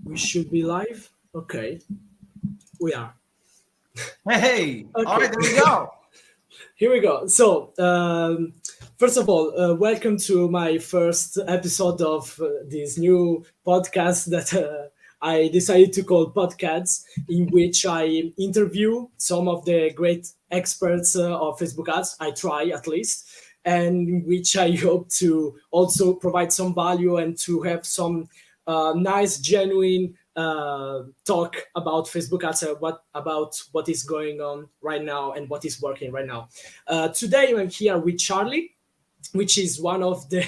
We should be live. Okay, we are. Hey, all Okay, right, there we go. here we go. So, first of all, welcome to my first episode of this new podcast that I decided to call Podcasts, in which I interview some of the great experts of Facebook ads. I try at least, and in which I hope to also provide some value and to have some nice, genuine talk about Facebook ads, what is going on right now and what is working right now. Today I'm here with Charlie, which is one of the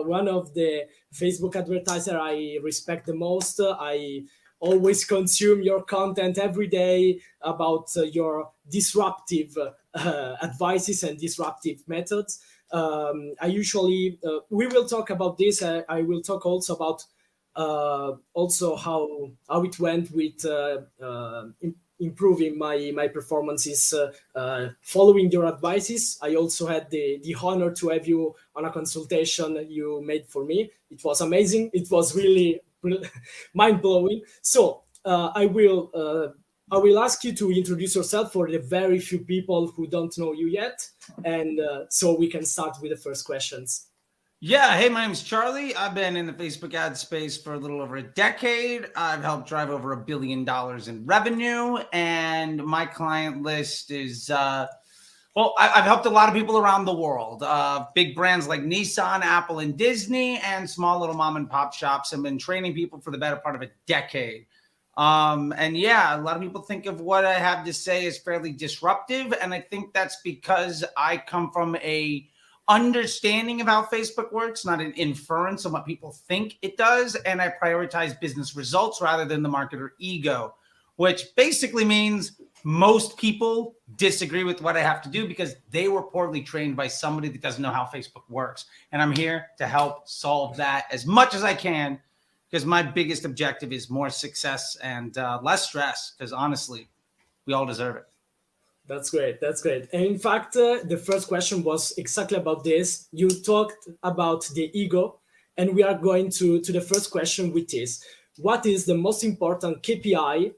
one of the Facebook advertiser I respect the most. I always consume your content every day about your disruptive advices and disruptive methods. I usually we will talk about this. I will talk also about also how it went with improving my performances following your advices. I also had the honor to have you on a consultation you made for me. It was amazing. It was really mind blowing. So I will ask you to introduce yourself for the very few people who don't know you yet, and so we can start with the first questions. Yeah, hey, my name's Charlie. I've been in the Facebook ad space for a little over a decade. I've helped drive over $1 billion in revenue, and my client list is, I've helped a lot of people around the world. Big brands like Nissan, Apple, and Disney, and small little mom and pop shops. I've been training people for the better part of a decade. And yeah, a lot of people think of what I have to say as fairly disruptive. And I think that's because I come from a understanding of how Facebook works, not an inference on what people think it does. And I prioritize business results rather than the marketer ego, which basically means most people disagree with what I have to do because they were poorly trained by somebody that doesn't know how Facebook works. And I'm here to help solve that as much as I can, because my biggest objective is more success and less stress, because honestly, we all deserve it. That's great. That's great. And in fact, the first question was exactly about this. You talked about the ego, and we are going to the first question, which is, what is the most important KPI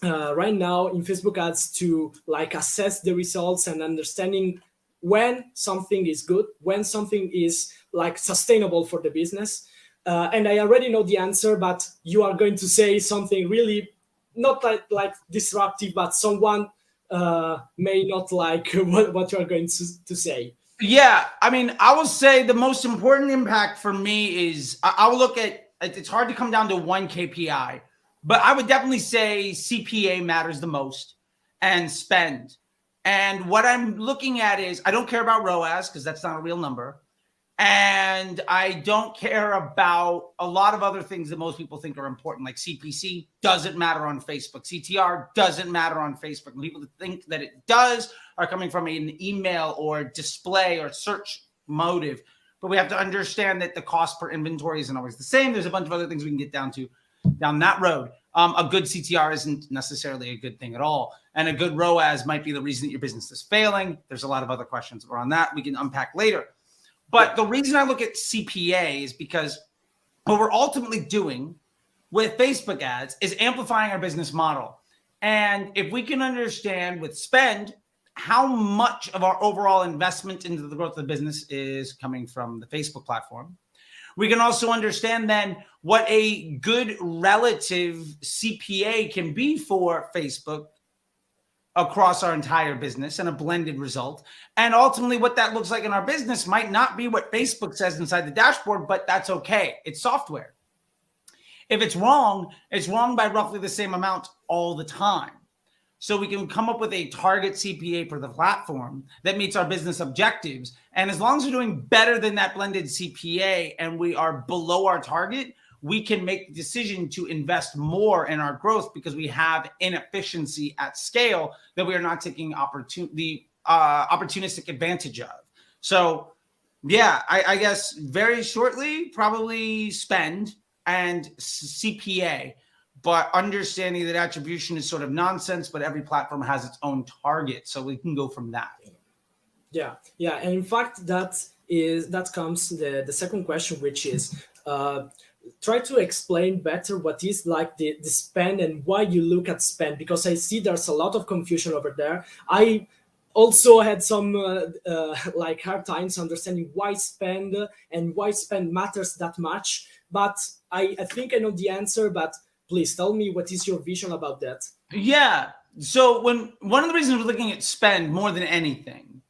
right now in Facebook ads to like assess the results and understanding when something is good, when something is like sustainable for the business? And I already know the answer, but you are going to say something really not like disruptive, but someone may not like what you are going to say. Yeah, I mean, I will say the most important impact for me is I will look at, it's hard to come down to one KPI, but I would definitely say CPA matters the most and spend. And what I'm looking at is I don't care about ROAS because that's not a real number. And I don't care about a lot of other things that most people think are important, like CPC doesn't matter on Facebook. CTR doesn't matter on Facebook. And people that think that it does are coming from an email or display or search motive. But we have to understand that the cost per inventory isn't always the same. There's a bunch of other things we can get down that road. A good CTR isn't necessarily a good thing at all. And a good ROAS might be the reason that your business is failing. There's a lot of other questions around that we can unpack later. But the reason I look at CPA is because what we're ultimately doing with Facebook ads is amplifying our business model. And if we can understand with spend how much of our overall investment into the growth of the business is coming from the Facebook platform, we can also understand then what a good relative CPA can be for Facebook across our entire business and a blended result. And ultimately what that looks like in our business might not be what Facebook says inside the dashboard, but that's okay. It's software. If it's wrong by roughly the same amount all the time. So we can come up with a target CPA for the platform that meets our business objectives. And as long as we're doing better than that blended CPA and we are below our target, we can make the decision to invest more in our growth because we have inefficiency at scale that we are not taking opportunistic advantage of. So yeah, I guess very shortly, probably spend and CPA, but understanding that attribution is sort of nonsense, but every platform has its own target. So we can go from that. Yeah. And in fact, that comes the second question, which is, try to explain better what is like the spend and why you look at spend, because I see there's a lot of confusion over there. I also had some like hard times understanding why spend and why spend matters that much. But I think I know the answer. But please tell me, what is your vision about that? Yeah. So when one of the reasons we're looking at spend more than anything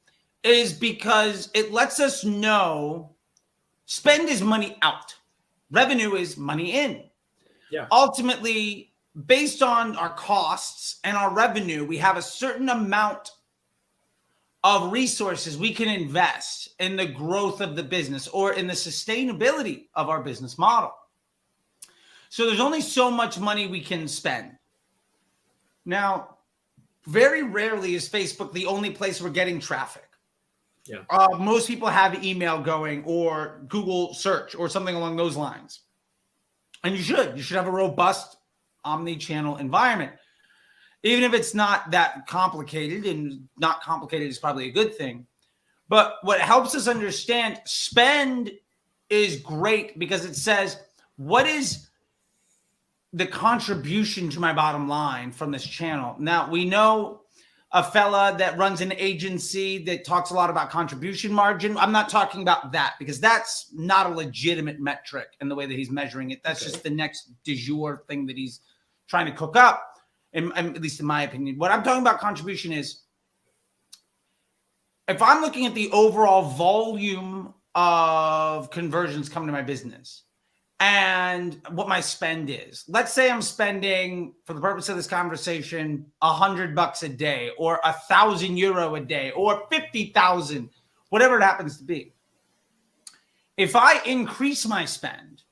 is because it lets us know spend is money out, revenue is money in. Yeah. Ultimately, based on our costs and our revenue, we have a certain amount of resources we can invest in the growth of the business or in the sustainability of our business model. So there's only so much money we can spend. Now, very rarely is Facebook the only place we're getting traffic. Yeah. Most people have email going or Google search or something along those lines. And you should have a robust omni-channel environment. Even if it's not that complicated, and not complicated is probably a good thing. But what helps us understand spend is great because it says, what is the contribution to my bottom line from this channel? Now, we know a fella that runs an agency that talks a lot about contribution margin. I'm not talking about that because that's not a legitimate metric in the way that he's measuring it. That's just the next du jour thing that he's trying to cook up, at least in my opinion. What I'm talking about contribution is, if I'm looking at the overall volume of conversions coming to my business, and what my spend is. Let's say I'm spending, for the purpose of this conversation, $100 a day, or €1,000 a day, or 50,000, whatever it happens to be. If I increase my spend,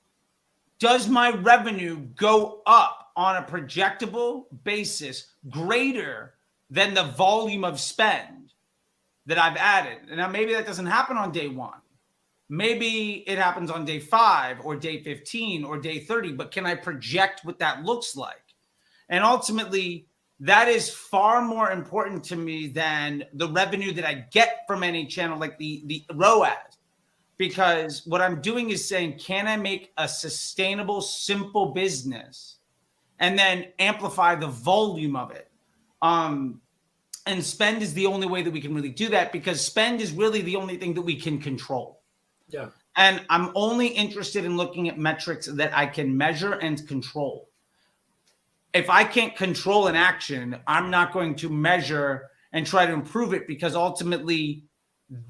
does my revenue go up on a projectable basis greater than the volume of spend that I've added? And now maybe that doesn't happen on day one. Maybe it happens on day 5 or day 15 or day 30, but can I project what that looks like? And ultimately, that is far more important to me than the revenue that I get from any channel, like the ROAS. Because what I'm doing is saying, can I make a sustainable, simple business and then amplify the volume of it? And spend is the only way that we can really do that, because spend is really the only thing that we can control. Yeah. And I'm only interested in looking at metrics that I can measure and control. If I can't control an action, I'm not going to measure and try to improve it, because ultimately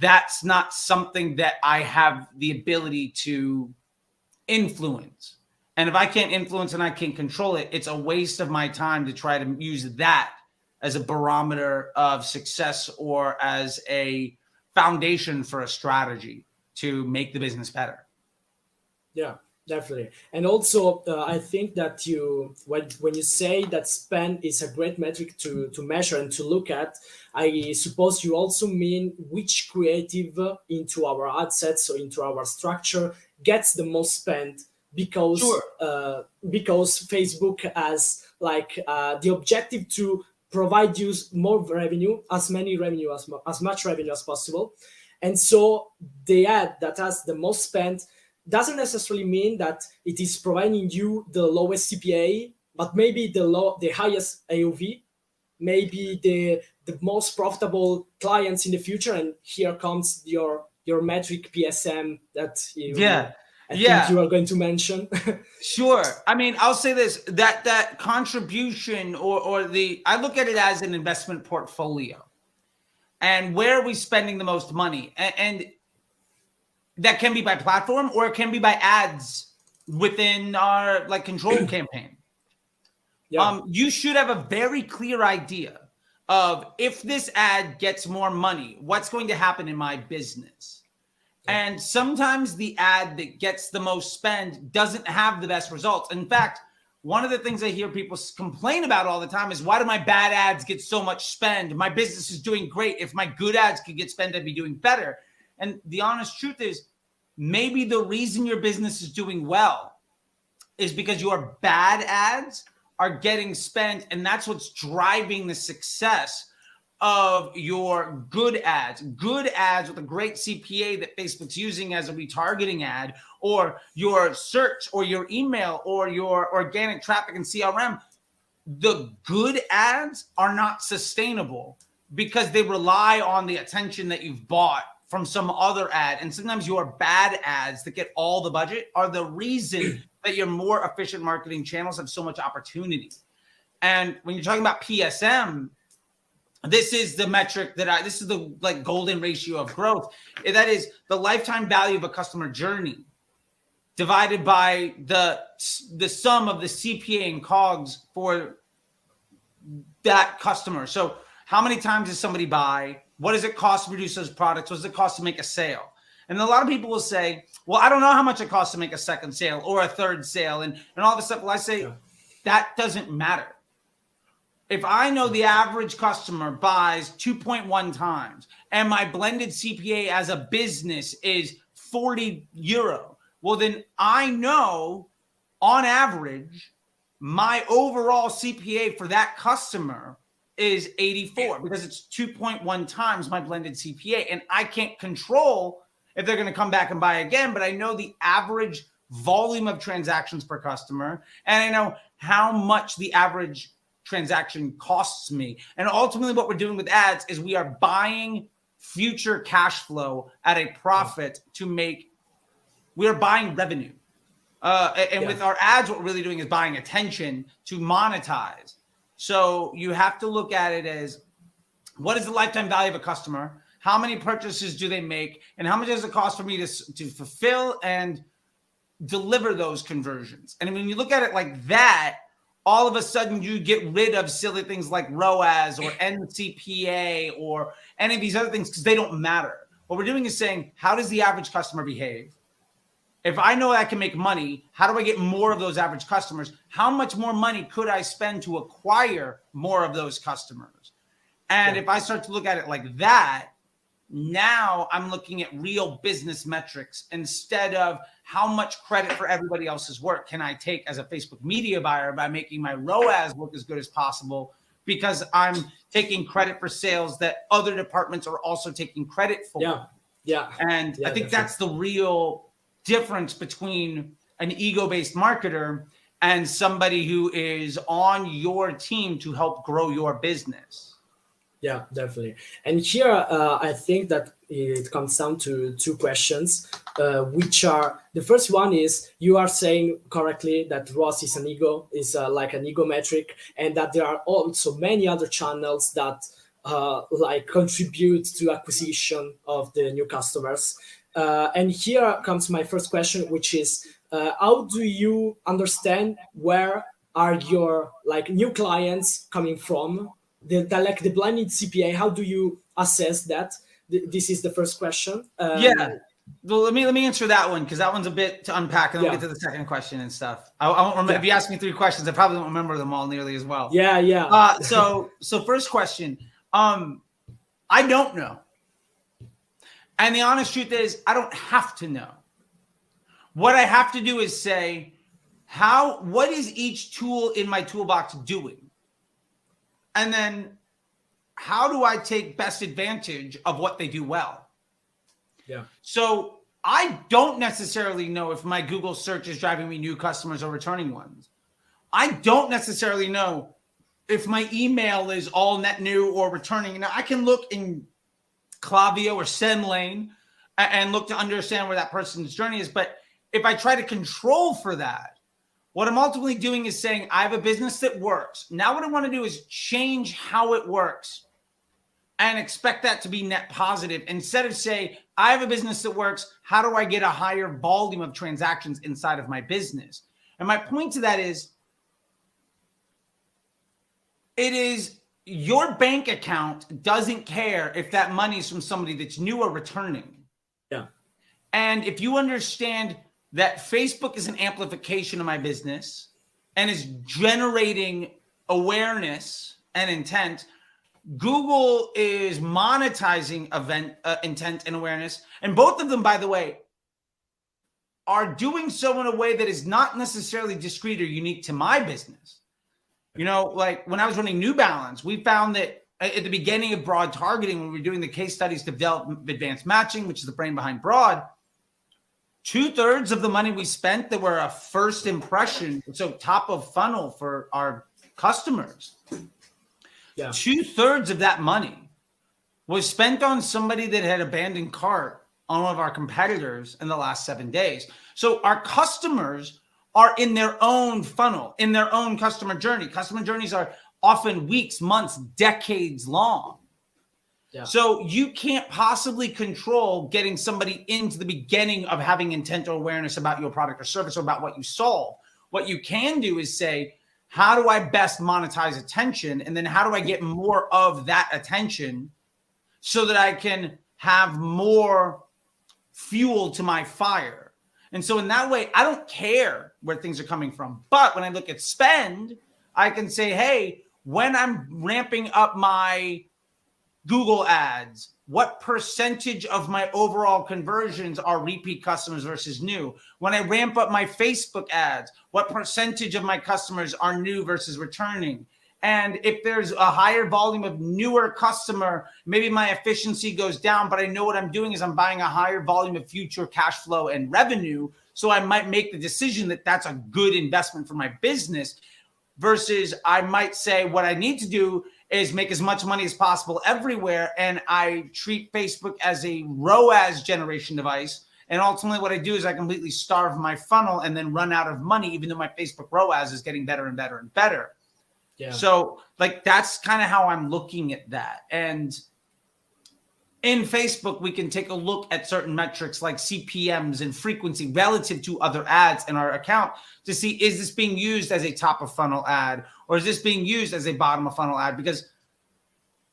that's not something that I have the ability to influence. And if I can't influence and I can't control it, it's a waste of my time to try to use that as a barometer of success or as a foundation for a strategy to make the business better. Yeah, definitely. And also, I think that when you say that spend is a great metric to measure and to look at, I suppose you also mean which creative into our ad sets or into our structure gets the most spend, because Sure. Because Facebook has like the objective to provide you more revenue, as much revenue as possible. And so the ad that has the most spend doesn't necessarily mean that it is providing you the lowest CPA, but maybe the highest AOV, maybe the most profitable clients in the future. And here comes your metric PSM that I think you are going to mention. Sure. I mean, I'll say this, that contribution or I look at it as an investment portfolio. And where are we spending the most money? And that can be by platform, or it can be by ads within our like control campaign. Yeah. You should have a very clear idea of, if this ad gets more money, what's going to happen in my business. Yeah. And sometimes the ad that gets the most spend doesn't have the best results. In fact, one of the things I hear people complain about all the time is, why do my bad ads get so much spend? My business is doing great. If my good ads could get spend, I'd be doing better. And the honest truth is, maybe the reason your business is doing well is because your bad ads are getting spent, and that's what's driving the success of your good ads with a great CPA that Facebook's using as a retargeting ad, or your search or your email or your organic traffic and CRM, the good ads are not sustainable because they rely on the attention that you've bought from some other ad. And sometimes your bad ads that get all the budget are the reason that your more efficient marketing channels have so much opportunity. And when you're talking about PSM, this is the metric this is the like golden ratio of growth. That is the lifetime value of a customer journey divided by the sum of the CPA and COGS for that customer. So how many times does somebody buy? What does it cost to produce those products? What does it cost to make a sale? And a lot of people will say, well, I don't know how much it costs to make a second sale or a third sale and all this stuff. Well, I say that doesn't matter. If I know the average customer buys 2.1 times and my blended CPA as a business is 40 euro, well, then I know on average, my overall CPA for that customer is 84 because it's 2.1 times my blended CPA. And I can't control if they're going to come back and buy again, but I know the average volume of transactions per customer. And I know how much the average transaction costs me. And ultimately what we're doing with ads is we are buying future cash flow at a profit we are buying revenue. With our ads, what we're really doing is buying attention to monetize. So you have to look at it as what is the lifetime value of a customer? How many purchases do they make? And how much does it cost for me to fulfill and deliver those conversions? And when you look at it like that, all of a sudden you get rid of silly things like ROAS or NCPA or any of these other things because they don't matter. What we're doing is saying, how does the average customer behave? If I know I can make money, how do I get more of those average customers? How much more money could I spend to acquire more of those customers? And if I start to look at it like that, now I'm looking at real business metrics instead of how much credit for everybody else's work can I take as a Facebook media buyer by making my ROAS look as good as possible because I'm taking credit for sales that other departments are also taking credit for. And I think that's the real difference between an ego-based marketer and somebody who is on your team to help grow your business. Yeah, definitely. And here, I think that it comes down to two questions, which are, the first one is, you are saying correctly that ROAS is like an ego metric, and that there are also many other channels that like contribute to acquisition of the new customers. And here comes my first question, which is, how do you understand where are your like new clients coming from? The blended CPA, how do you assess that? This is the first question. Well, let me answer that one because that one's a bit to unpack, and then we'll get to the second question and stuff. I won't remember. If you ask me 3 questions, I probably won't remember them all nearly as well. So first question, I don't know, and the honest truth is I don't have to know. What I have to do is say, what is each tool in my toolbox doing? And then how do I take best advantage of what they do well? So I don't necessarily know if my Google search is driving me new customers or returning ones. I don't necessarily know if my email is all net new or returning. Now I can look in Klaviyo or SendLane and look to understand where that person's journey is. But if I try to control for that, what I'm ultimately doing is saying, I have a business that works. Now what I want to do is change how it works and expect that to be net positive. Instead of say, I have a business that works. How do I get a higher volume of transactions inside of my business? And my point to that is, it is your bank account doesn't care if that money is from somebody that's new or returning. And if you understand that Facebook is an amplification of my business and is generating awareness and intent, Google is monetizing intent and awareness. And both of them, by the way, are doing so in a way that is not necessarily discrete or unique to my business. You know, like when I was running New Balance, we found that at the beginning of broad targeting, when we were doing the case studies to develop advanced matching, which is the brain behind broad, 2/3 of the money we spent that were a first impression, so top of funnel for our customers, 2/3 of that money was spent on somebody that had abandoned cart on one of our competitors in the last 7 days. So our customers are in their own funnel, in their own customer journey. Customer journeys are often weeks, months, decades long. Yeah. So you can't possibly control getting somebody into the beginning of having intent or awareness about your product or service or about what you solve. What you can do is say, how do I best monetize attention? And then how do I get more of that attention so that I can have more fuel to my fire? And so in that way, I don't care where things are coming from. But when I look at spend, I can say, hey, when I'm ramping up my Google ads, what percentage of my overall conversions are repeat customers versus new? When I ramp up my Facebook ads, what percentage of my customers are new versus returning? And if there's a higher volume of newer customer, maybe my efficiency goes down, but I know what I'm doing is I'm buying a higher volume of future cash flow and revenue. So I might make the decision that that's a good investment for my business, versus I might say what I need to do is make as much money as possible everywhere. And I treat Facebook as a ROAS generation device. And ultimately what I do is I completely starve my funnel and then run out of money, even though my Facebook ROAS is getting better and better and better. Yeah. So like, that's kind of how I'm looking at that. And in Facebook, we can take a look at certain metrics like CPMs and frequency relative to other ads in our account to see, is this being used as a top of funnel ad or is this being used as a bottom of funnel ad? Because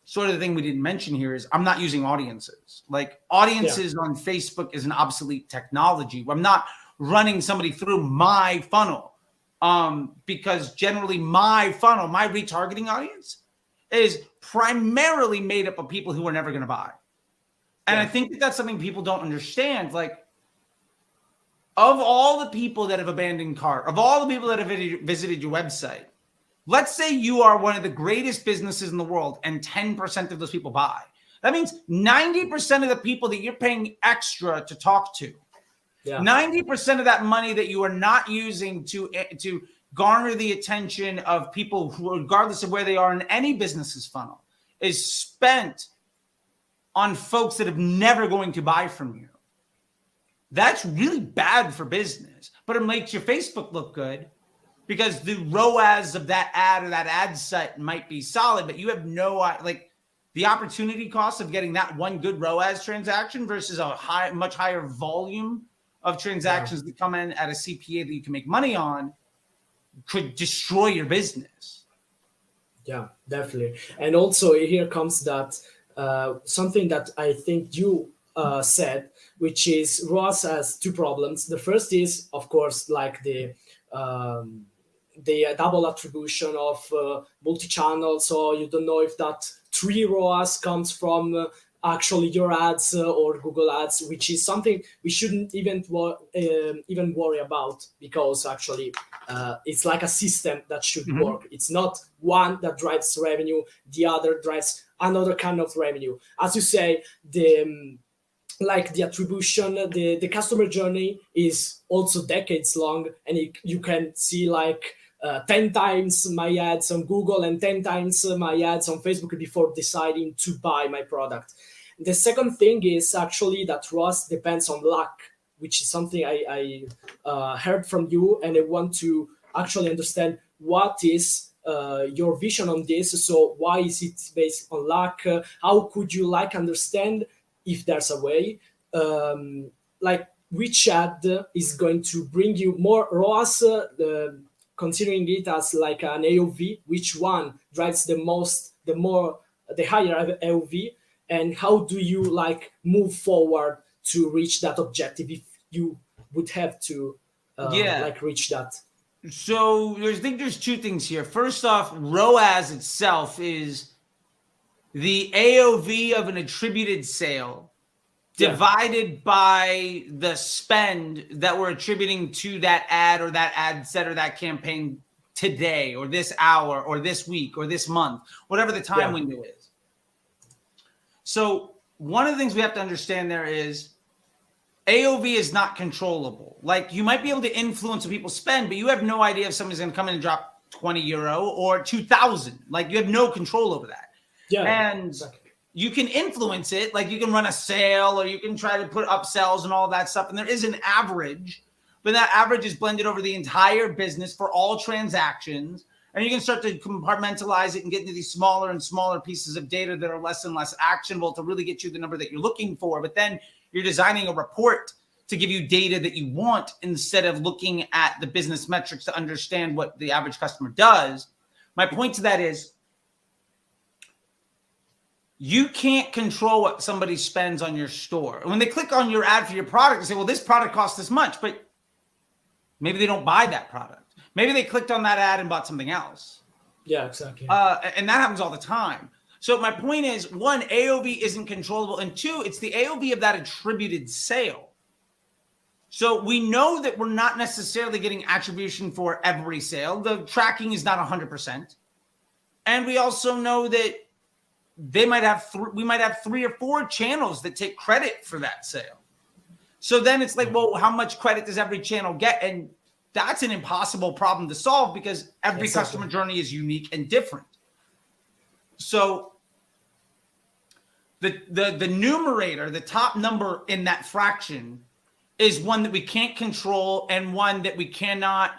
sort of the thing we didn't mention here is I'm not using audiences. Like audiences on Facebook is an obsolete technology. I'm not running somebody through my funnel because generally my funnel, my retargeting audience is primarily made up of people who are never going to buy. And I think that that's something people don't understand. Like, of all the people that have abandoned cart, of all the people that have visited your website, let's say you are one of the greatest businesses in the world and 10% of those people buy. That means 90% of the people that you're paying extra to talk to, 90% of that money that you are not using to garner the attention of people who, regardless of where they are in any business's funnel, is spent on folks that are never going to buy from you. That's really bad for business, but it makes your Facebook look good because the ROAS of that ad or that ad set might be solid, but you have no, like the opportunity cost of getting that one good ROAS transaction versus a much higher volume of transactions that come in at a CPA that you can make money on could destroy your business. Yeah, definitely. And also here comes that something that I think you said, which is ROAS has two problems. The first is, of course, like the double attribution of multi-channel. So you don't know if that 3 ROAS comes from actually your ads or Google ads, which is something we shouldn't even worry about, because actually it's like a system that should work. It's not one that drives revenue, the other drives another kind of revenue. As you say, the attribution, the customer journey is also decades long, and you can see like 10 times my ads on Google and 10 times my ads on Facebook before deciding to buy my product. The second thing is actually that ROAS depends on luck, which is something I heard from you, and I want to actually understand what is your vision on this. So why is it based on luck? How could you understand, if there's a way, which ad is going to bring you more ROAS, considering it as like an AOV, which one drives the most, the higher AOV, and how do you move forward to reach that objective if you would have to reach that? So I think there's two things here. First off, ROAS itself is the AOV of an attributed sale divided by the spend that we're attributing to that ad or that ad set or that campaign today or this hour or this week or this month, whatever the time window is. So one of the things we have to understand there is AOV is not controllable. Like you might be able to influence what people spend, but you have no idea if somebody's going to come in and drop 20 euro or 2,000. Like you have no control over that. Yeah, and exactly. You can influence it. Like you can run a sale or you can try to put upsells and all that stuff. And there is an average, but that average is blended over the entire business for all transactions. And you can start to compartmentalize it and get into these smaller and smaller pieces of data that are less and less actionable to really get you the number that you're looking for. But then you're designing a report to give you data that you want instead of looking at the business metrics to understand what the average customer does. My point to that is you can't control what somebody spends on your store. When they click on your ad for your product, they say, well, this product costs this much, but maybe they don't buy that product. Maybe they clicked on that ad and bought something else. Yeah, exactly. And that happens all the time. So my point is, one, AOV isn't controllable. And two, it's the AOV of that attributed sale. So we know that we're not necessarily getting attribution for every sale. The tracking is not 100%. And we also know that we might have 3 or 4 channels that take credit for that sale. So then it's like, well, how much credit does every channel get? And that's an impossible problem to solve because every customer journey is unique and different. So the numerator, the top number in that fraction is one that we can't control and one that we cannot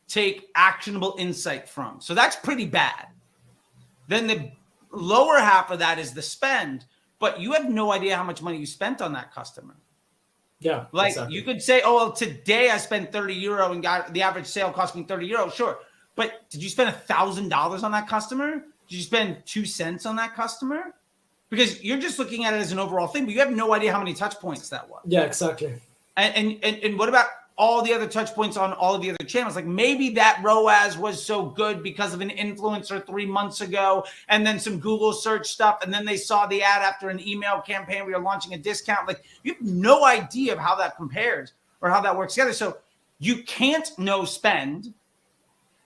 take actionable insight from. So that's pretty bad. Then the lower half of that is the spend, but you have no idea how much money you spent on that customer. Yeah. Like exactly. You could say, oh, well, today I spent 30 euro and got the average sale cost me 30 euro. Sure. But did you spend $1,000 on that customer? Did you spend 2 cents on that customer? Because you're just looking at it as an overall thing, but you have no idea how many touch points that was. Yeah, exactly. And what about all the other touch points on all of the other channels? Like maybe that ROAS was so good because of an influencer 3 months ago and then some Google search stuff. And then they saw the ad after an email campaign. We are launching a discount. Like you have no idea of how that compares or how that works together. So you can't know spend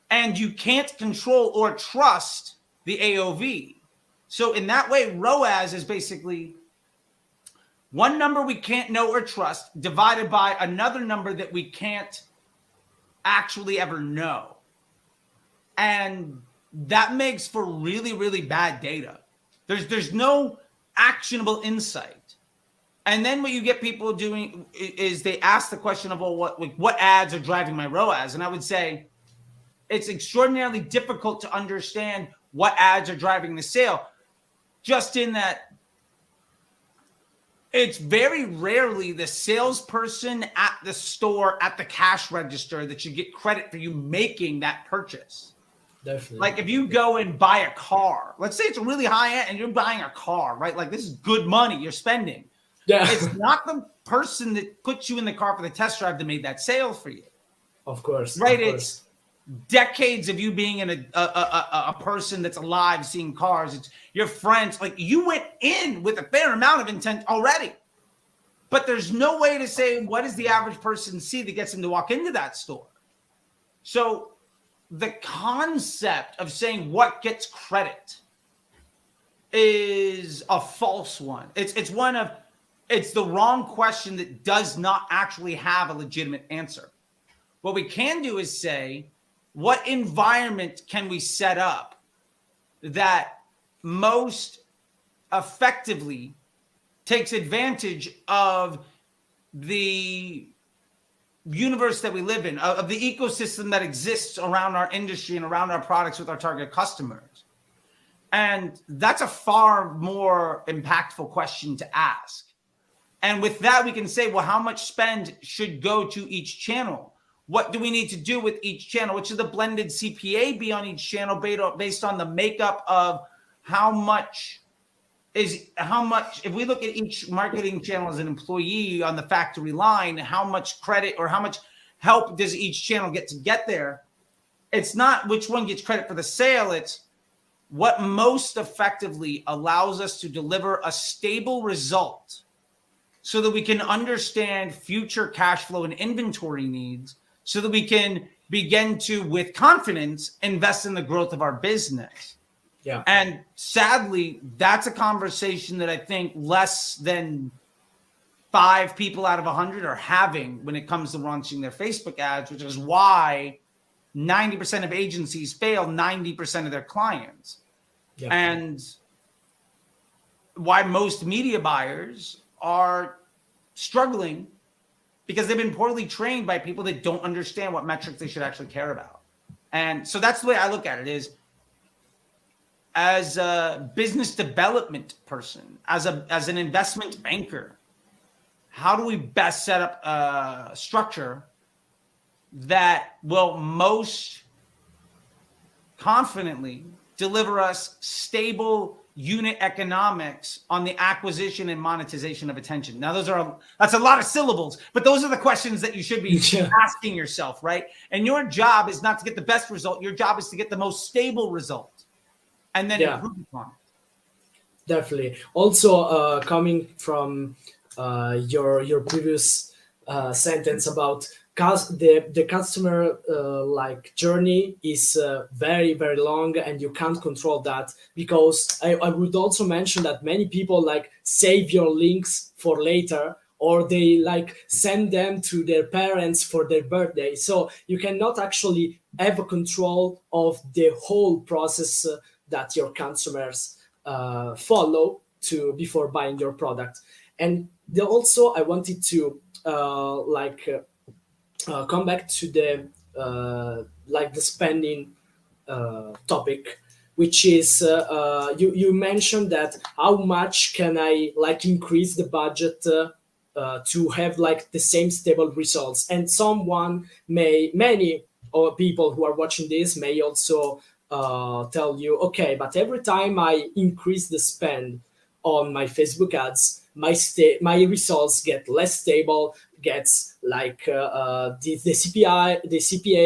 and you can't control or trust the AOV. So in that way, ROAS is basically one number we can't know or trust divided by another number that we can't actually ever know. And that makes for really, really bad data. There's no actionable insight. And then what you get people doing is they ask the question of, well, what ads are driving my ROAS? And I would say it's extraordinarily difficult to understand what ads are driving the sale, just in that it's very rarely the salesperson at the store at the cash register that should get credit for you making that purchase. Definitely. Like if you go and buy a car, let's say it's a really high end and you're buying a car, right? Like this is good money you're spending. Yeah. It's not the person that puts you in the car for the test drive that made that sale for you. Of course. Right. Of course. It's decades of you being in a person that's alive seeing cars. It's your friends. Like you went in with a fair amount of intent already, but there's no way to say what does the average person see that gets them to walk into that store. So the concept of saying what gets credit is a false one. It's the wrong question that does not actually have a legitimate answer. What we can do is say, what environment can we set up that most effectively takes advantage of the universe that we live in, of the ecosystem that exists around our industry and around our products with our target customers? And that's a far more impactful question to ask. And with that, we can say, well, how much spend should go to each channel? What do we need to do with each channel? What should the blended CPA be on each channel based on the makeup of how much, if we look at each marketing channel as an employee on the factory line, how much credit or how much help does each channel get there? It's not which one gets credit for the sale. It's what most effectively allows us to deliver a stable result so that we can understand future cash flow and inventory needs, so that we can begin to, with confidence, invest in the growth of our business. Yeah. And sadly, that's a conversation that I think less than 5 people out of 100 are having when it comes to launching their Facebook ads, which is why 90% of agencies fail 90% of their clients. Yeah. And why most media buyers are struggling because they've been poorly trained by people that don't understand what metrics they should actually care about. And so that's the way I look at it is, as a business development person, as an investment banker, how do we best set up a structure that will most confidently deliver us stable unit economics on the acquisition and monetization of attention? Now, that's a lot of syllables, but those are the questions that you should be asking yourself, right? And your job is not to get the best result. Your job is to get the most stable result and then improve upon it. Definitely. Also, coming from your previous sentence about the customer like journey is very very long, and you can't control that, because I would also mention that many people like save your links for later, or they like send them to their parents for their birthday, so you cannot actually have a control of the whole process that your customers follow to before buying your product. And also I wanted to come back to the like the spending topic, which is you mentioned that how much can I like increase the budget to have like the same stable results. And many or people who are watching this may also tell you, okay, but every time I increase the spend on my Facebook ads, my results get less stable, gets like the CPA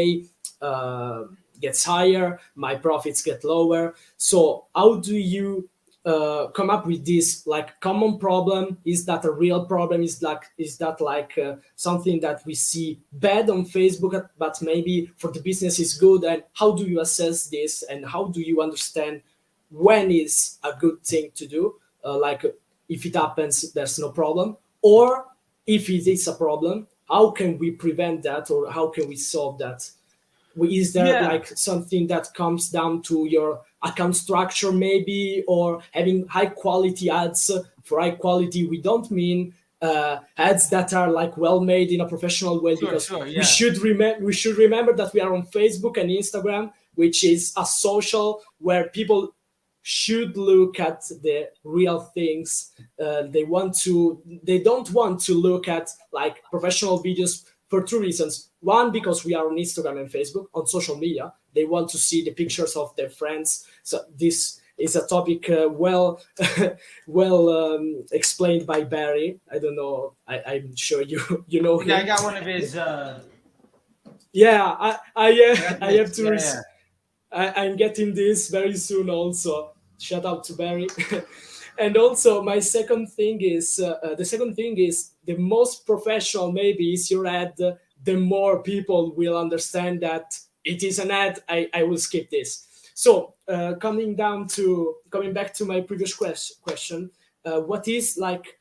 gets higher, my profits get lower. So how do you come up with this like common problem? Is that a real problem? Is that like something that we see bad on Facebook, but maybe for the business is good? And how do you assess this? And how do you understand when is a good thing to do? Like if it happens, there's no problem, or if it is a problem, how can we prevent that, or how can we solve that? Is there like something that comes down to your account structure maybe, or having high quality ads? For high quality, we don't mean ads that are like well made in a professional way, because we should remember that we are on Facebook and Instagram, which is a social where people should look at the real things. They don't want to look at like professional videos for two reasons. One, because we are on Instagram and Facebook, on social media, they want to see the pictures of their friends. So this is a topic well explained by Barry. I don't know, I'm sure you know him. Yeah, I got one of his I have to I'm getting this very soon also. Shout out to Barry. And also my second thing is the most professional maybe is your ad, the more people will understand that it is an ad. I will skip this. So coming back to my previous question, what is like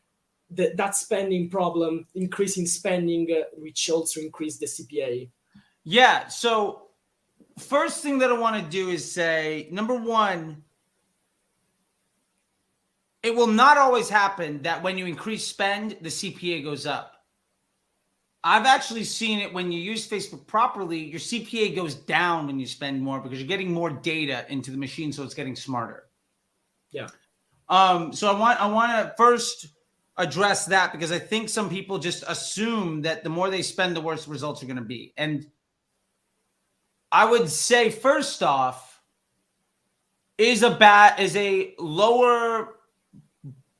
that spending problem, increasing spending, which also increase the CPA? Yeah. So first thing that I want to do is say, number one, it will not always happen that when you increase spend, the CPA goes up. I've actually seen it when you use Facebook properly, your CPA goes down when you spend more because you're getting more data into the machine, so it's getting smarter. Yeah. So I want to first address that, because I think some people just assume that the more they spend, the worse the results are going to be. And I would say, first off, is a lower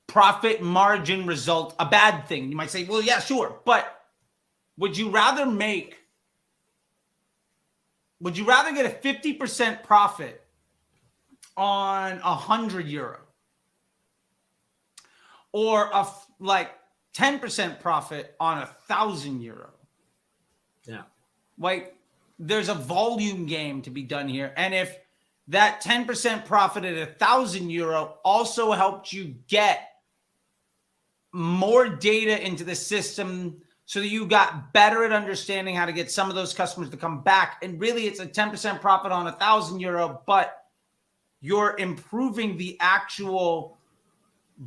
profit margin result a bad thing? You might say, well, yeah, sure. But would you rather get a 50% profit on €100, or a 10% profit on €1,000? Yeah. Like, there's a volume game to be done here. And if that 10% profit at €1,000 also helped you get more data into the system so that you got better at understanding how to get some of those customers to come back. And really, it's a 10% profit on €1,000, but you're improving the actual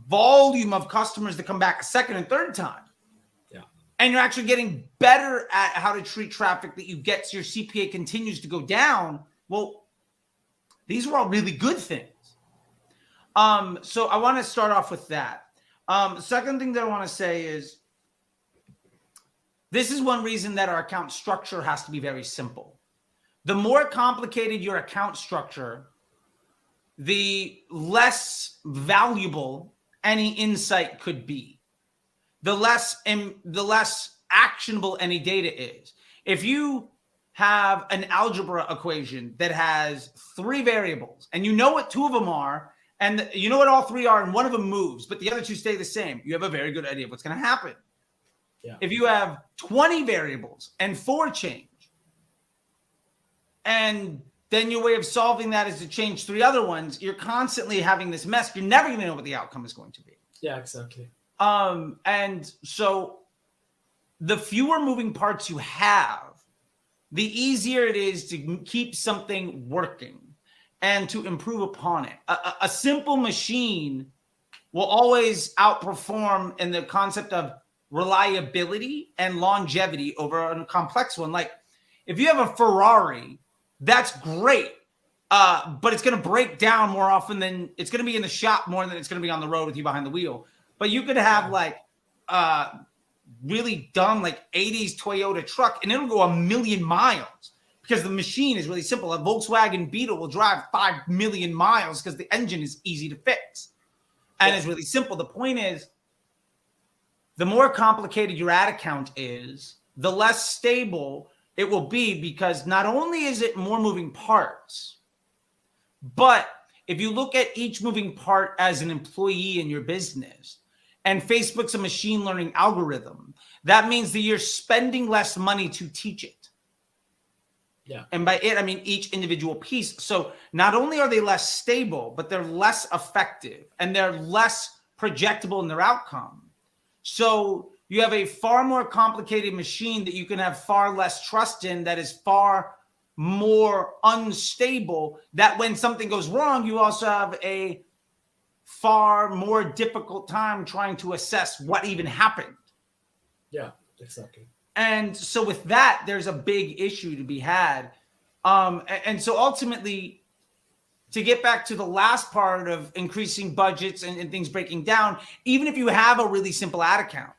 volume of customers that come back a second and third time. Yeah. And you're actually getting better at how to treat traffic that you get, so your CPA continues to go down. Well, these are all really good things. So I want to start off with that. Second thing that I want to say is, this is one reason that our account structure has to be very simple. The more complicated your account structure, the less valuable any insight could be. The less actionable any data is. If you have an algebra equation that has 3 variables and you know what 2 of them are, and you know what all 3 are, and one of them moves, but the other 2 stay the same, you have a very good idea of what's going to happen. Yeah. If you have 20 variables and 4 change, and then your way of solving that is to change 3 other ones, you're constantly having this mess. You're never going to know what the outcome is going to be. Yeah, exactly. And so the fewer moving parts you have, the easier it is to keep something working and to improve upon it. A simple machine will always outperform in the concept of reliability and longevity over a complex one. Like, if you have a Ferrari, that's great, but it's going to break down more often than it's going to be in the shop more than it's going to be on the road with you behind the wheel. But you could have like really dumb like 80s Toyota truck, and it'll go 1,000,000 miles because the machine is really simple. A Volkswagen Beetle will drive 5,000,000 miles because the engine is easy to fix and it's really simple. The point is, the more complicated your ad account is, the less stable it will be, because not only is it more moving parts, but if you look at each moving part as an employee in your business, and Facebook's a machine learning algorithm, that means that you're spending less money to teach it. Yeah. And by it, I mean each individual piece. So not only are they less stable, but they're less effective and they're less projectable in their outcome. So you have a far more complicated machine that you can have far less trust in, that is far more unstable, that when something goes wrong, you also have a far more difficult time trying to assess what even happened. Yeah, exactly. And so with that, there's a big issue to be had. And so ultimately, to get back to the last part of increasing budgets and things breaking down, even if you have a really simple ad account,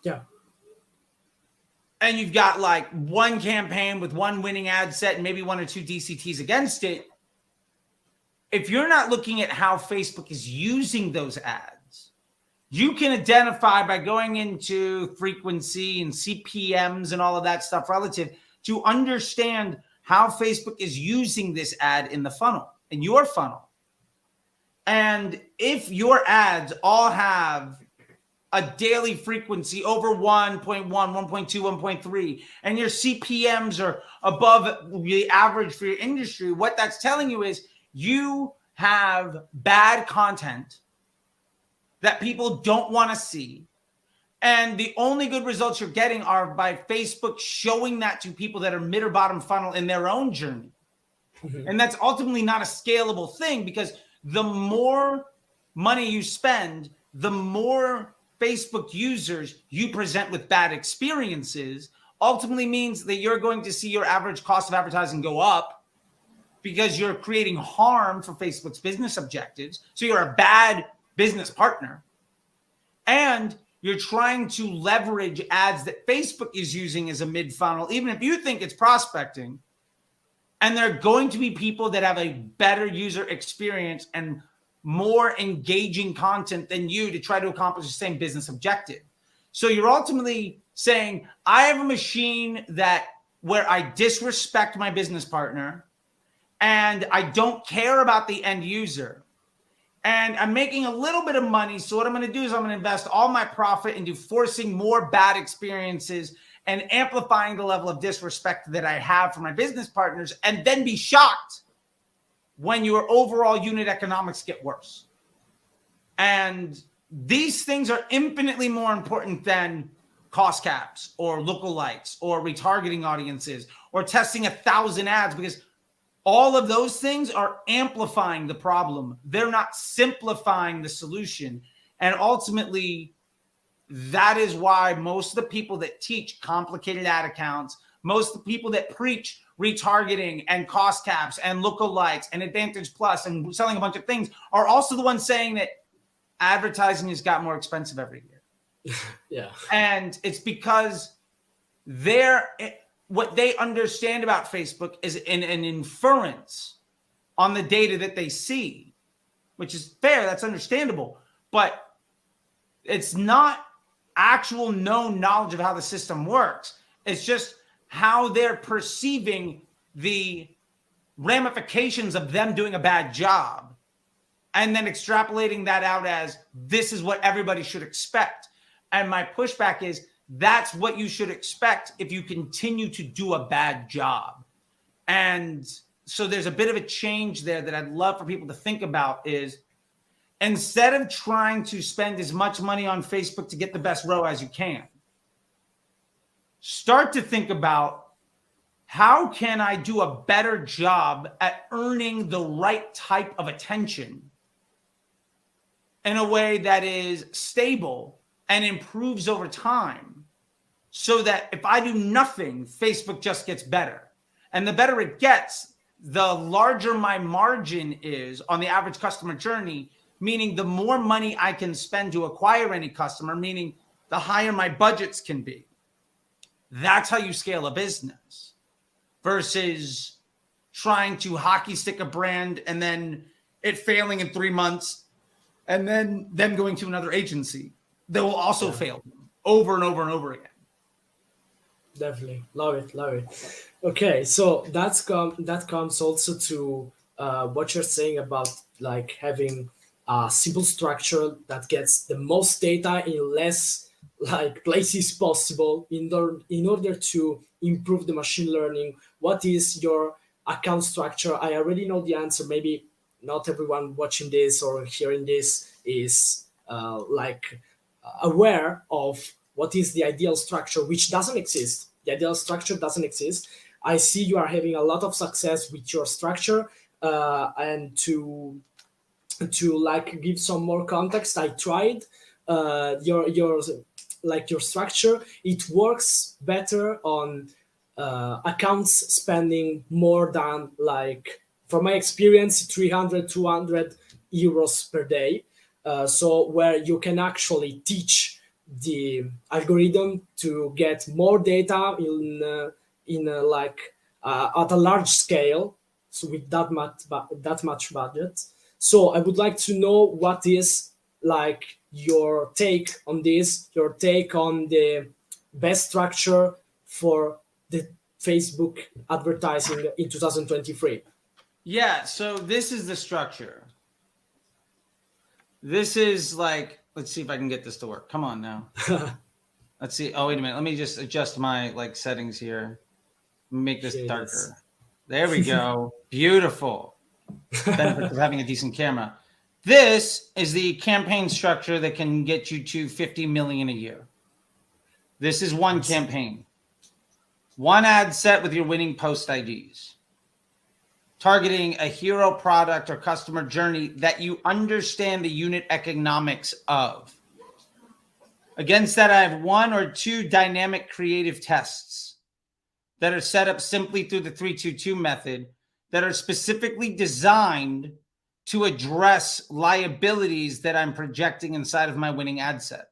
yeah, and you've got like one campaign with one winning ad set and maybe 1 or 2 DCTs against it, if you're not looking at how Facebook is using those ads, you can identify by going into frequency and CPMs and all of that stuff relative to understand how Facebook is using this ad in the funnel, in your funnel. And if your ads all have a daily frequency over 1.1, 1.2, 1.3, and your CPMs are above the average for your industry, what that's telling you is you have bad content that people don't want to see. And the only good results you're getting are by Facebook showing that to people that are mid or bottom funnel in their own journey. Mm-hmm. And that's ultimately not a scalable thing, because the more money you spend, the more Facebook users you present with bad experiences, ultimately means that you're going to see your average cost of advertising go up, because you're creating harm for Facebook's business objectives. So you're a bad business partner. And you're trying to leverage ads that Facebook is using as a mid-funnel, even if you think it's prospecting. And they're going to be people that have a better user experience and more engaging content than you to try to accomplish the same business objective. So you're ultimately saying, I have a machine that where I disrespect my business partner and I don't care about the end user, and I'm making a little bit of money. So what I'm going to do is I'm going to invest all my profit into forcing more bad experiences and amplifying the level of disrespect that I have for my business partners, and then be shocked when your overall unit economics get worse. And these things are infinitely more important than cost caps or lookalikes or retargeting audiences or testing 1,000 ads, because all of those things are amplifying the problem. They're not simplifying the solution. And ultimately, that is why most of the people that teach complicated ad accounts, most of the people that preach retargeting and cost caps and lookalikes and Advantage Plus and selling a bunch of things are also the ones saying that advertising has got more expensive every year. Yeah. And it's because what they understand about Facebook is an inference on the data that they see, which is fair. That's understandable. But it's not actual known knowledge of how the system works. It's just how they're perceiving the ramifications of them doing a bad job and then extrapolating that out as this is what everybody should expect. And my pushback is that's what you should expect if you continue to do a bad job. And so there's a bit of a change there that I'd love for people to think about is instead of trying to spend as much money on Facebook to get the best ROI as you can, start to think about how can I do a better job at earning the right type of attention in a way that is stable and improves over time, so that if I do nothing, Facebook just gets better. And the better it gets, the larger my margin is on the average customer journey, meaning the more money I can spend to acquire any customer, meaning the higher my budgets can be. That's how you scale a business versus trying to hockey stick a brand and then it failing in 3 months and then them going to another agency that will also fail over and over and over again. Definitely. Love it. Okay, so that comes also to what you're saying about like having a simple structure that gets the most data in less like places possible in order to improve the machine learning. What is your account structure? I already know the answer. Maybe not everyone watching this or hearing this is aware of what is the ideal structure, which doesn't exist. The ideal structure doesn't exist. I see you are having a lot of success with your structure, and to like give some more context, I tried your structure. It works better on accounts spending more than, like, from my experience, 300 200 euros per day. So where you can actually teach the algorithm to get more data at a large scale, so with that much budget. So I would like to know what is like your take on this, your take on the best structure for the Facebook advertising in 2023. Yeah, so this is the structure. This is like, let's see if I can get this to work. Come on now. Let's see. Oh, wait a minute. Let me just adjust my like settings here. Make this darker. There we go. Beautiful. Benefits of having a decent camera. This is the campaign structure that can get you to 50 million a year. This is one campaign. One ad set with your winning post IDs. Targeting a hero product or customer journey that you understand the unit economics of. Against that, I have 1 or 2 dynamic creative tests that are set up simply through the 3-2-2 method that are specifically designed to address liabilities that I'm projecting inside of my winning ad set.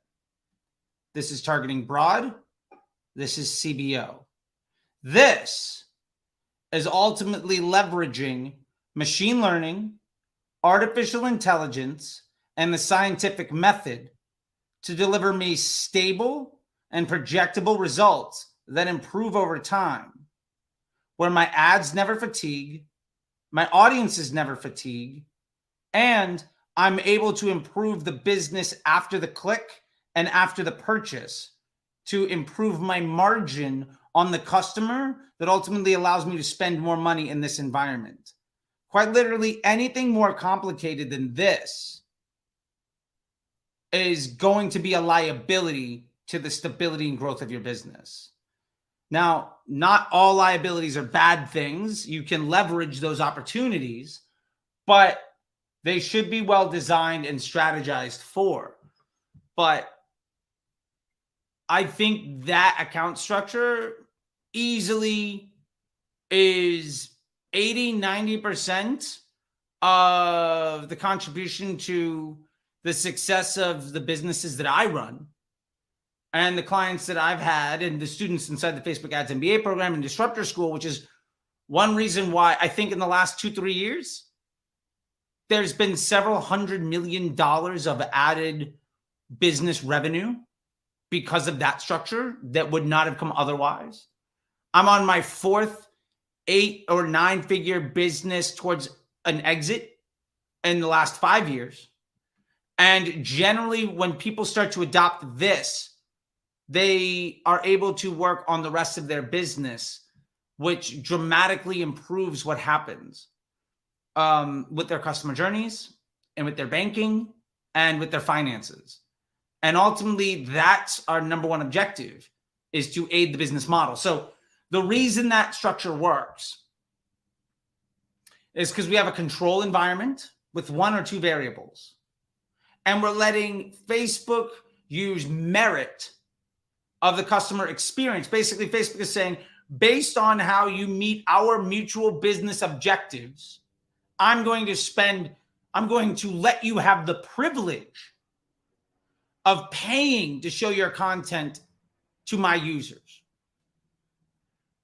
This is targeting broad. This is CBO. This is ultimately leveraging machine learning, artificial intelligence, and the scientific method to deliver me stable and projectable results that improve over time, where my ads never fatigue, my audiences never fatigue, and I'm able to improve the business after the click and after the purchase to improve my margin on the customer that ultimately allows me to spend more money in this environment. quite literally anything more complicated than this is going to be a liability to the stability and growth of your business. Now, not all liabilities are bad things. You can leverage those opportunities, but they should be well designed and strategized for. But I think that account structure easily is 80-90% of the contribution to the success of the businesses that I run and the clients that I've had and the students inside the Facebook Ads MBA program and Disruptor School, which is one reason why I think in the last 2-3 years, there's been several $100 million of added business revenue because of that structure that would not have come otherwise. I'm on my 4th 8 or 9 figure business towards an exit in the last 5 years. And generally, when people start to adopt this, they are able to work on the rest of their business, which dramatically improves what happens with their customer journeys and with their banking and with their finances. And ultimately, that's our number one objective, is to aid the business model. So the reason that structure works is because we have a control environment with 1 or 2 variables. And we're letting Facebook use merit of the customer experience. Basically, Facebook is saying, based on how you meet our mutual business objectives, I'm going to let you have the privilege of paying to show your content to my users.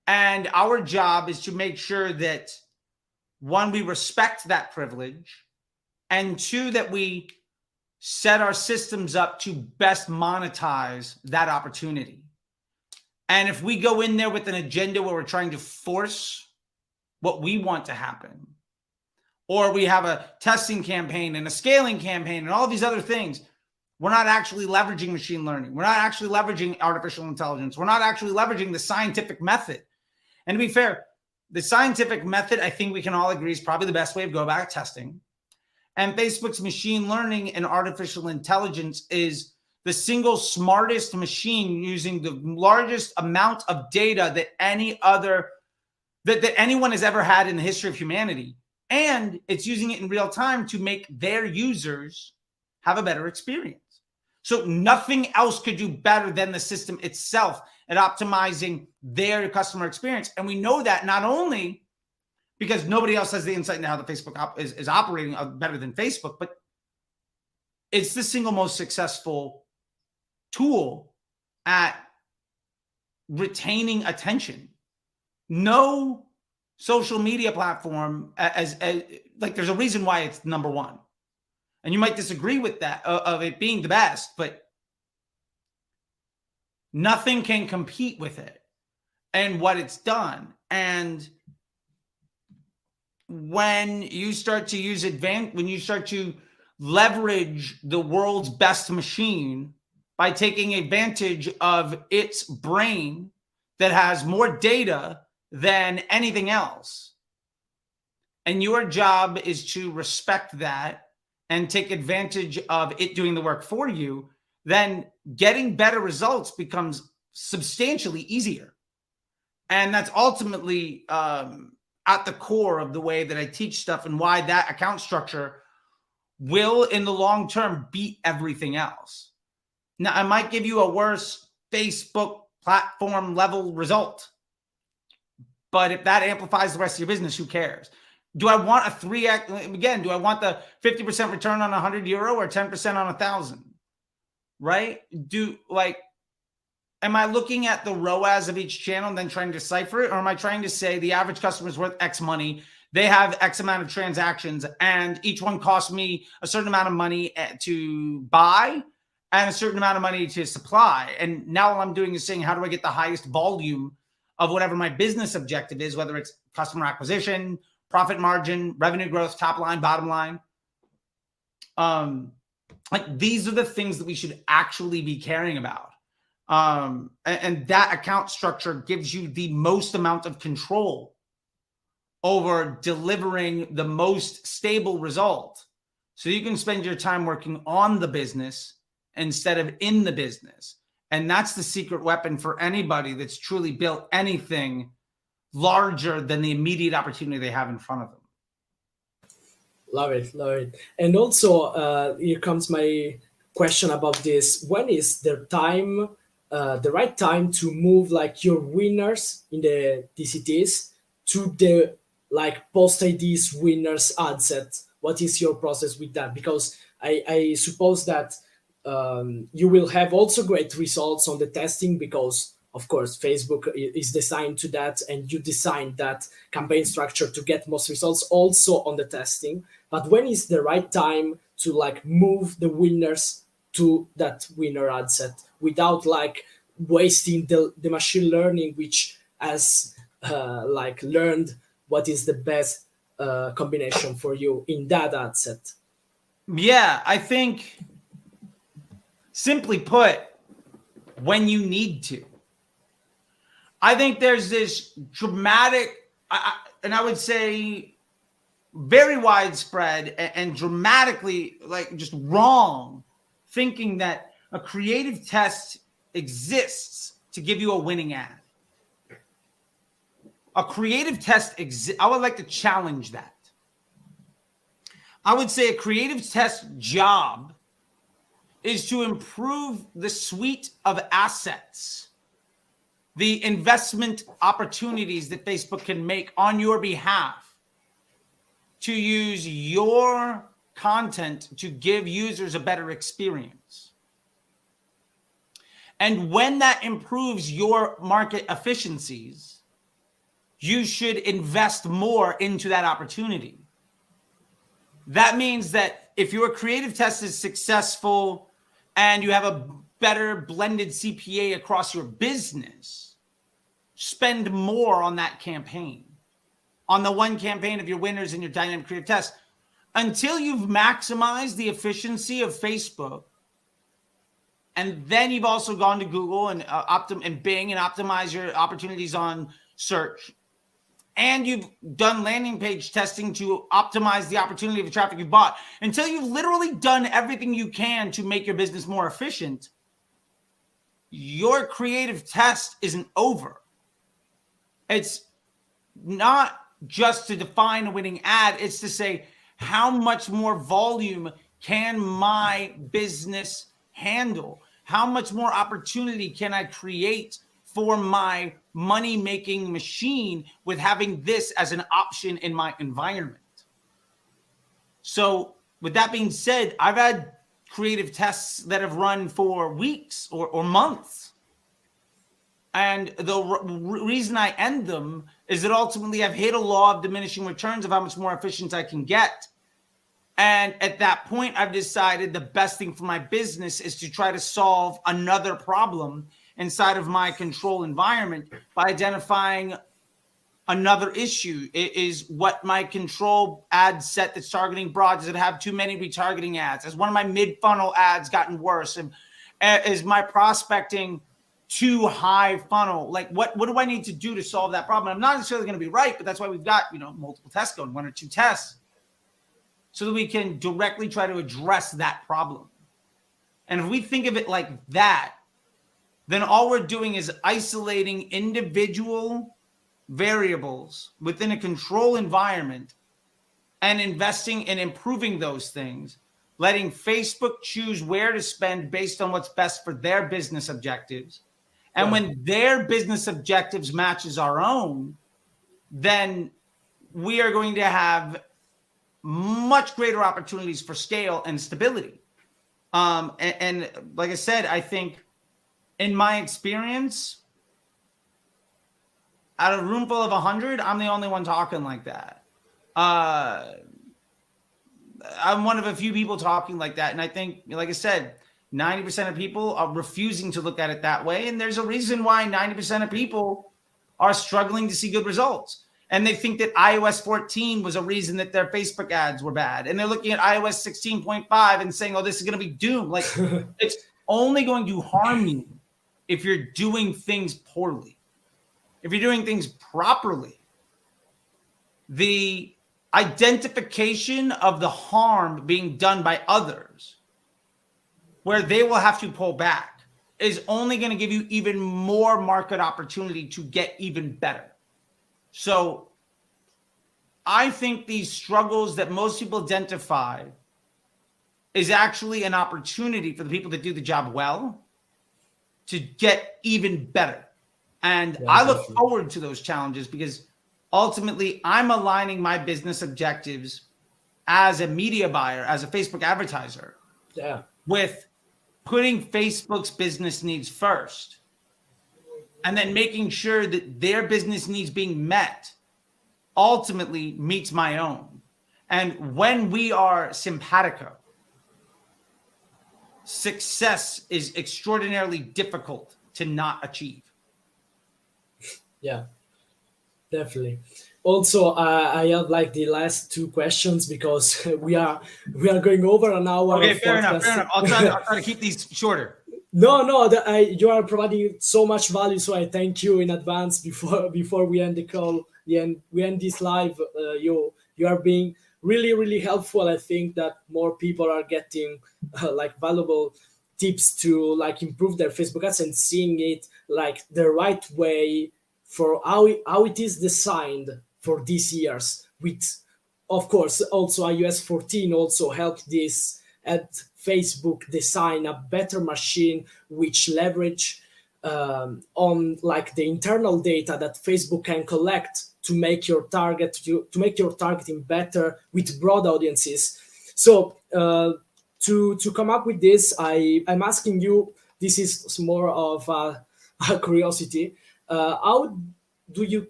And our job is to make sure that, 1, we respect that privilege, and 2, that we set our systems up to best monetize that opportunity. And if we go in there with an agenda where we're trying to force what we want to happen, or we have a testing campaign and a scaling campaign and all these other things, we're not actually leveraging machine learning. We're not actually leveraging artificial intelligence. We're not actually leveraging the scientific method. And to be fair, the scientific method, I think we can all agree, is probably the best way to go about testing. And Facebook's machine learning and artificial intelligence is the single smartest machine using the largest amount of data that that anyone has ever had in the history of humanity. And it's using it in real time to make their users have a better experience. So nothing else could do better than the system itself at optimizing their customer experience. And we know that not only because nobody else has the insight into how the Facebook is operating better than Facebook, but it's the single most successful tool at retaining attention. No social media platform like there's a reason why it's number 1. And you might disagree with that, of it being the best, but nothing can compete with it and what it's done. And when you start to leverage the world's best machine by taking advantage of its brain that has more data than anything else, and your job is to respect that and take advantage of it doing the work for you, then getting better results becomes substantially easier. And that's ultimately at the core of the way that I teach stuff, and why that account structure will, in the long term, beat everything else. Now, I might give you a worse Facebook platform level result, but if that amplifies the rest of your business, who cares? Do I want a 3x? Again, do I want the 50% return on €100 or 10% on 1,000? Right? Am I looking at the ROAS of each channel and then trying to decipher it? Or am I trying to say the average customer is worth X money, they have X amount of transactions, and each one costs me a certain amount of money to buy and a certain amount of money to supply? And now all I'm doing is saying, how do I get the highest volume of whatever my business objective is, whether it's customer acquisition, profit margin, revenue growth, top line, bottom line. These are the things that we should actually be caring about. And that account structure gives you the most amount of control over delivering the most stable result, so you can spend your time working on the business instead of in the business. And that's the secret weapon for anybody that's truly built anything larger than the immediate opportunity they have in front of them. Love it, love it. And also, here comes my question about this. When is the right time to move like your winners in the DCTs to the like post IDs winners ad set? What is your process with that? Because I suppose that you will have also great results on the testing because of course Facebook is designed to that, and you design that campaign structure to get most results also on the testing. But when is the right time to like move the winners to that winner ad set without like wasting the machine learning, which has like learned what is the best combination for you in that ad set? Yeah, I think, simply put, when you need to. I think there's this dramatic, and I would say very widespread and dramatically like just wrong thinking that a creative test exists to give you a winning ad. A creative test exists. I would like to challenge that. I would say a creative test job is to improve the suite of assets, the investment opportunities that Facebook can make on your behalf to use your content to give users a better experience. And when that improves your market efficiencies, you should invest more into that opportunity. That means that if your creative test is successful and you have a better blended CPA across your business, spend more on that campaign, on the one campaign of your winners in your dynamic creative test, until you've maximized the efficiency of Facebook. And then you've also gone to Google and and Bing and optimize your opportunities on search. And you've done landing page testing to optimize the opportunity of the traffic you bought. Until you've literally done everything you can to make your business more efficient, your creative test isn't over. It's not just to define a winning ad. It's to say, how much more volume can my business handle? How much more opportunity can I create for my money-making machine with having this as an option in my environment? So with that being said, I've had creative tests that have run for weeks or months. And the reason I end them is that ultimately I've hit a law of diminishing returns of how much more efficient I can get. And at that point, I've decided the best thing for my business is to try to solve another problem inside of my control environment by identifying another issue. Is what my control ad set that's targeting broad, does it have too many retargeting ads? Has one of my mid-funnel ads gotten worse? And is my prospecting too high funnel? Like what do I need to do to solve that problem? I'm not necessarily going to be right, but that's why we've got, multiple tests going, 1 or 2 tests, so that we can directly try to address that problem. And if we think of it like that, then all we're doing is isolating individual variables within a control environment and investing in improving those things, letting Facebook choose where to spend based on what's best for their business objectives. And when their business objectives matches our own, then we are going to have much greater opportunities for scale and stability. And like I said, I think in my experience, out of a room full of 100, I'm the only one talking like that. I'm one of a few people talking like that. And I think, like I said, 90% of people are refusing to look at it that way. And there's a reason why 90% of people are struggling to see good results. And they think that iOS 14 was a reason that their Facebook ads were bad. And they're looking at iOS 16.5 and saying, oh, this is going to be doomed. Like, it's only going to harm you if you're doing things poorly. If you're doing things properly, the identification of the harm being done by others, where they will have to pull back, is only going to give you even more market opportunity to get even better. So I think these struggles that most people identify is actually an opportunity for the people that do the job well to get even better. And Yeah, I look definitely. forward to those challenges because ultimately I'm aligning my business objectives as a media buyer, as a Facebook advertiser, Yeah, with putting Facebook's business needs first and then making sure that their business needs being met ultimately meets my own. And when we are simpatico, success is extraordinarily difficult to not achieve. yeah, definitely. Also, I have like the last two questions because we are going over an hour Okay, of fair enough. Fair podcast. enough. I'll try to keep these shorter. No, no, you are providing so much value, so I thank you in advance before we end the call. We end this live. You are being really really helpful. I think that more people are getting like valuable tips to like improve their Facebook ads and seeing it like the right way for how it is designed for these years. With of course also iOS 14 also helped this at Facebook design a better machine which leverage on like the internal data that Facebook can collect to make your targeting better with broad audiences. So to come up with this, I'm asking you. This is more of a curiosity. How do you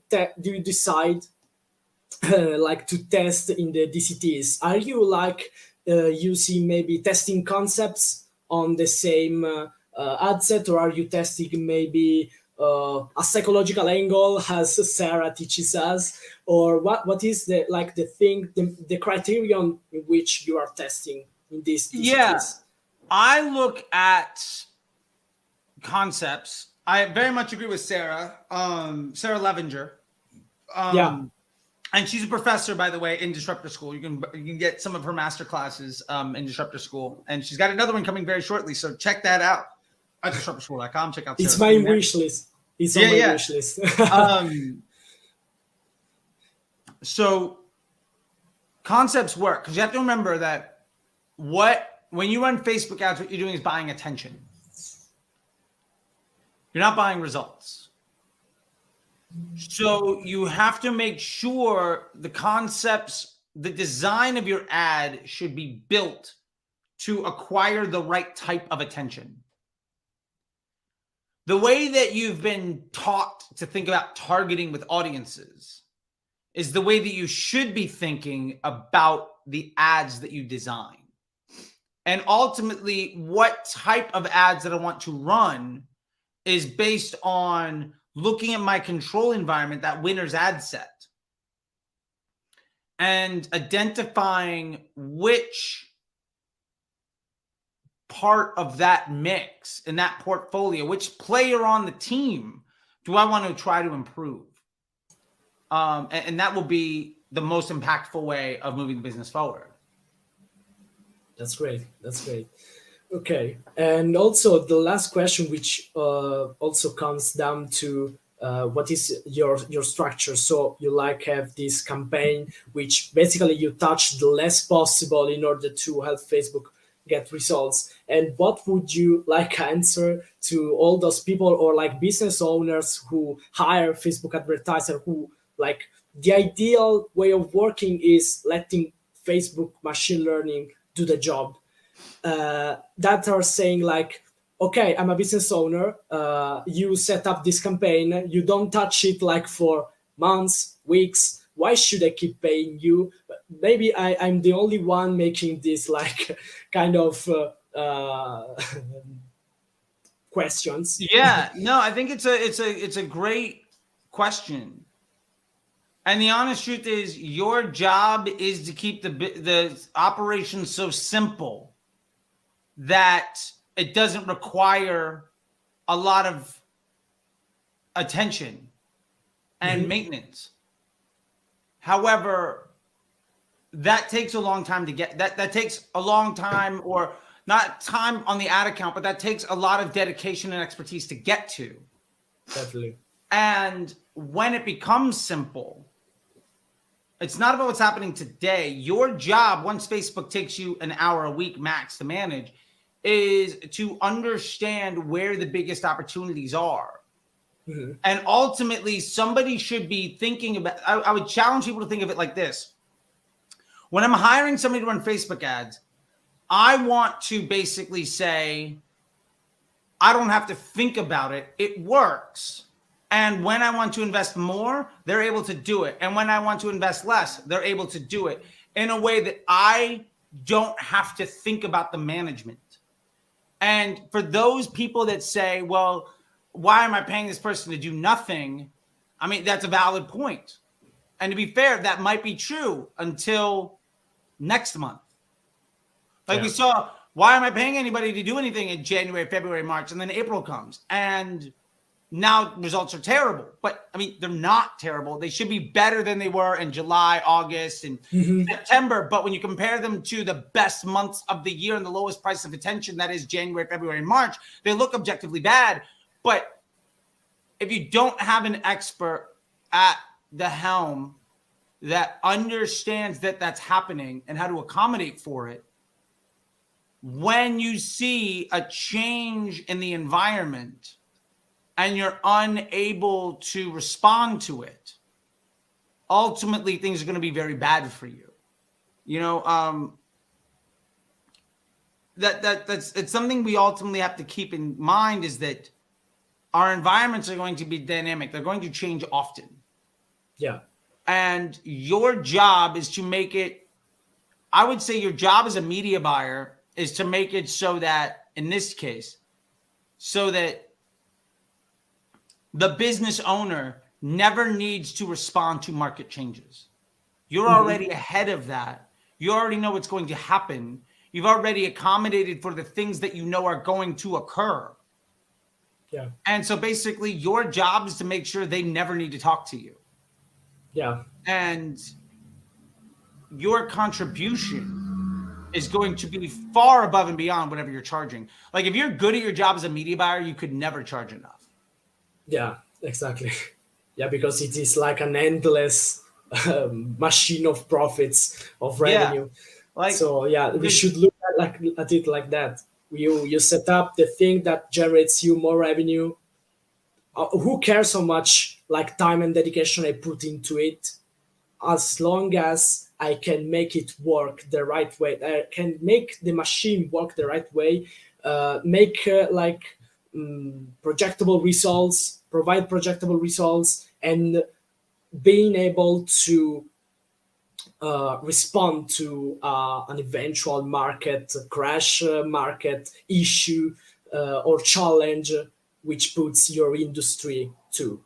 decide like to test in the DCTs? Are you like using maybe testing concepts on the same ad set, or are you testing maybe a psychological angle as Sarah teaches us, or what is the like the thing the criterion in which you are testing in these Yeah, DCTs? I look at concepts. I very much agree with Sarah, Sarah Levinger. Yeah, And she's a professor, by the way, in Disruptor School. You can get some of her master classes in Disruptor School, and she's got another one coming very shortly. So check that out at disruptorschool.com. Check out it's Sarah's my thing there. wish list. It's on Yeah, my yeah. wish list. So concepts work because you have to remember that when you run Facebook ads, what you're doing is buying attention. You're not buying results. So you have to make sure the concepts, the design of your ad should be built to acquire the right type of attention. The way that you've been taught to think about targeting with audiences is the way that you should be thinking about the ads that you design. And ultimately, what type of ads that I want to run is based on looking at my control environment, that winner's ad set, and identifying which part of that mix in that portfolio, which player on the team do I want to try to improve? And that will be the most impactful way of moving the business forward. That's great. That's great. Okay, and also the last question, which also comes down to what is your structure. So you like have this campaign, which basically you touch the less possible in order to help Facebook get results. And what would you like answer to all those people or like business owners who hire Facebook advertiser who like the ideal way of working is letting Facebook machine learning do the job, that are saying like, okay, I'm a business owner, you set up this campaign, you don't touch it like for months, weeks, why should I keep paying you? Maybe I'm the only one making this like kind of questions. Yeah, no, I think it's a great question. And the honest truth is, your job is to keep the operation so simple that it doesn't require a lot of attention and maintenance. However, that takes a long time to get that takes a long time, or not time on the ad account, but that takes a lot of dedication and expertise to get to. Definitely. And when it becomes simple, it's not about what's happening today. Your job, once Facebook takes you an hour a week max to manage, is to understand where the biggest opportunities are. Mm-hmm. And ultimately, somebody should be thinking about, I would challenge people to think of it like this. When I'm hiring somebody to run Facebook ads, I want to basically say, I don't have to think about it. It works. And when I want to invest more, they're able to do it. And when I want to invest less, they're able to do it in a way that I don't have to think about the management. And for those people that say, well, why am I paying this person to do nothing? I mean, that's a valid point. And to be fair, that might be true until next month. Like we saw, why am I paying anybody to do anything in January, February, March, and then April comes? And now results are terrible. But I mean, they're not terrible. They should be better than they were in July, August, and September. But when you compare them to the best months of the year and the lowest price of attention, that is January, February, and March, they look objectively bad. But if you don't have an expert at the helm that understands that that's happening and how to accommodate for it, when you see a change in the environment and you're unable to respond to it, ultimately things are going to be very bad for you. You know, that's it's something we ultimately have to keep in mind, is that our environments are going to be dynamic. They're going to change often. Yeah. And your job is to make it, I would say your job as a media buyer is to make it so that, in this case, so that the business owner never needs to respond to market changes. You're already ahead of that. You already know what's going to happen. You've already accommodated for the things that you know are going to occur. Yeah. And so basically your job is to make sure they never need to talk to you. Yeah. And your contribution is going to be far above and beyond whatever you're charging. Like, if you're good at your job as a media buyer, you could never charge enough. Yeah, exactly. Yeah, because it is like an endless machine of profits, of revenue. Like, so yeah, we should look at it like that. You set up the thing that generates you more revenue. Who cares how much like time and dedication I put into it? As long as I can make it work the right way, I can make the machine work the right way, make projectable results, provide projectable results, and being able to respond to an eventual market crash, market issue, or challenge, which puts your industry too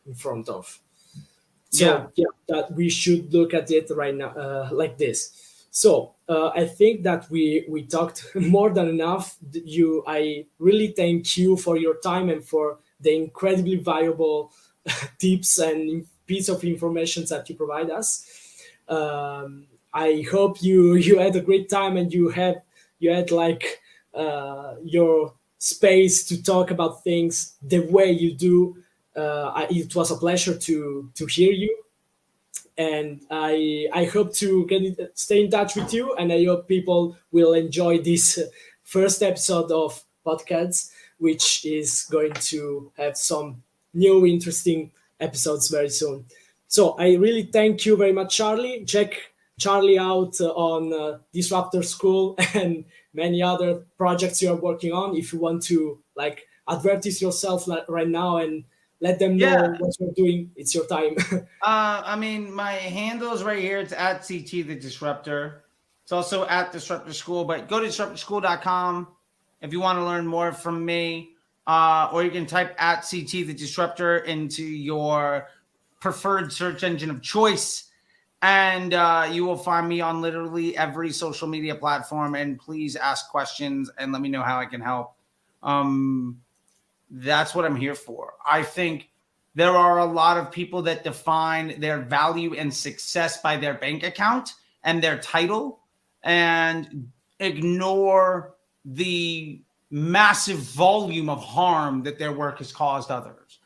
in front of. So yeah, that we should look at it right now like this. So I think that we talked more than enough. I really thank you for your time and for the incredibly valuable tips and piece of information that you provide us. I hope you had a great time and you had like your space to talk about things the way you do. It was a pleasure to hear you, and I hope to stay in touch with you, and I hope people will enjoy this first episode of podcasts, which is going to have some new interesting episodes very soon. So I really thank you very much, Charlie. Check Charlie out on Disruptor School and many other projects you are working on. If you want to like advertise yourself right now and let them know what you're doing, it's your time. I mean, my handle is right here. It's at CT the Disruptor. It's also at Disruptor School, but go to disruptorschool.com if you want to learn more from me. Or you can type at CT the Disruptor into your preferred search engine of choice, and you will find me on literally every social media platform. And please ask questions and let me know how I can help. That's what I'm here for. I think There are a lot of people that define their value and success by their bank account and their title and ignore the massive volume of harm that their work has caused others.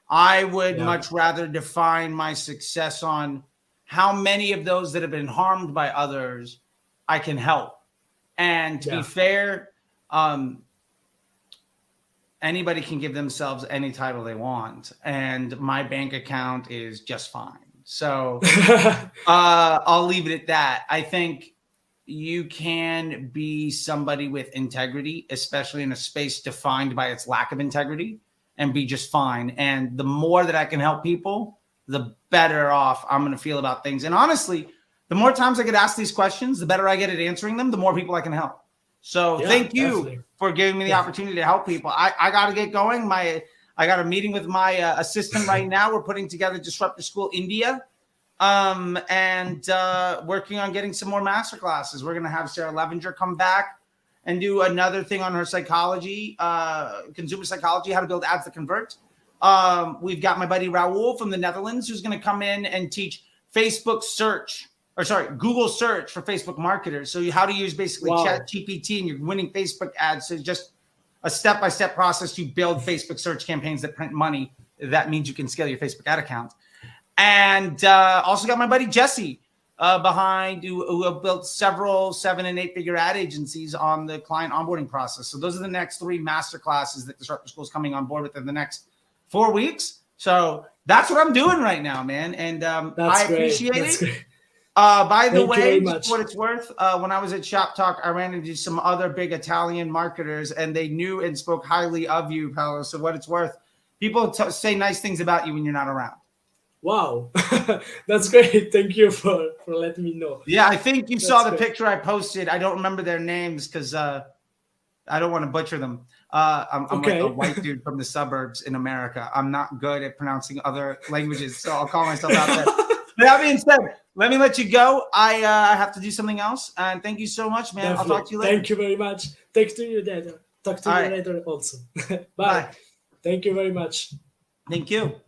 I would much rather define my success on how many of those that have been harmed by others I can help. And to be fair, anybody can give themselves any title they want, and my bank account is just fine. So I'll leave it at that. I think you can be somebody with integrity, especially in a space defined by its lack of integrity, and be just fine. And the more that I can help people, the better off I'm going to feel about things. And honestly, the more times I get asked these questions, the better I get at answering them, the more people I can help. So thank you for giving me the opportunity to help people. I got to get going. I got a meeting with my assistant right now. We're putting together Disruptor School India, and working on getting some more master classes. We're going to have Sarah Levenger come back and do another thing on her psychology, consumer psychology, how to build ads that convert. We've got my buddy Raul from the Netherlands who's going to come in and teach Google search for Facebook marketers. So how to use basically ChatGPT and you're winning Facebook ads. So just a step-by-step process to build Facebook search campaigns that print money. That means you can scale your Facebook ad account. And also got my buddy Jesse behind who have built several 7- and 8-figure ad agencies on the client onboarding process. So those are the next 3 master classes that Disruptor School is coming on board within the next 4 weeks. So that's what I'm doing right now, man. And I appreciate it. Great. By the way, for what it's worth, when I was at Shop Talk, I ran into some other big Italian marketers, and they knew and spoke highly of you, Paolo. So what it's worth, people say nice things about you when you're not around. Wow, that's great. Thank you for letting me know. Yeah, I think you saw the picture I posted. I don't remember their names because I don't want to butcher them. I'm like a white dude from the suburbs in America. I'm not good at pronouncing other languages, so I'll call myself out there. That being said, let me let you go. I have to do something else. And thank you so much, man. Definitely. I'll talk to you later. Thank you very much. Talk to you later also. Bye. Thank you very much. Thank you.